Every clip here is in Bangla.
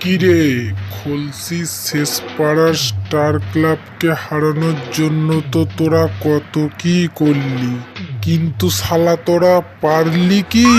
কিরে, খলসি শেষ পাড়ার স্টার ক্লাবকে হারানোর জন্য তো তোরা কত কি করলি, কিন্তু শালা তোরা পারলি কি?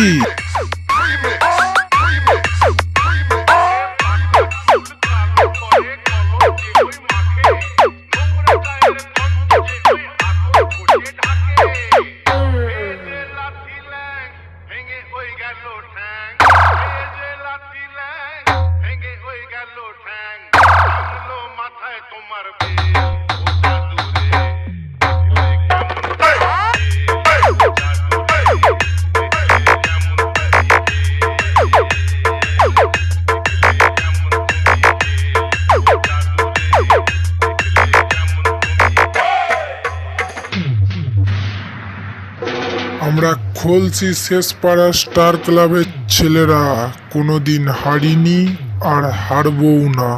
আমরা খলসি শেষ পাড়া স্টার ক্লাবের ছেলেরা কোনোদিন হারিনি আর হারবও না।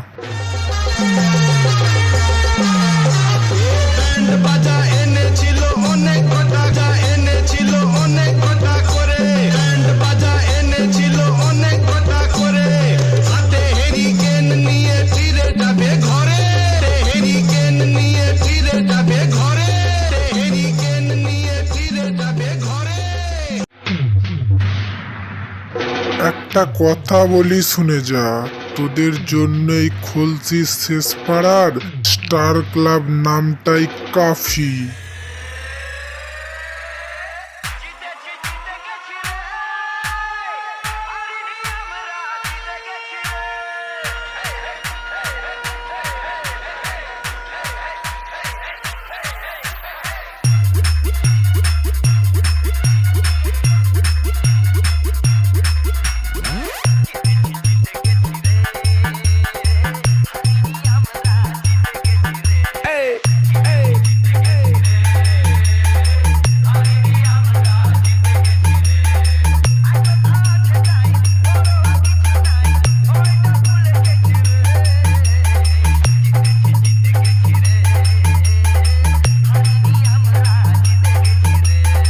একটা কথা বলি, শুনে যা, তোদের জন্যই খলসি শেষ পাড়ার স্টার ক্লাব নামটাই কাফি।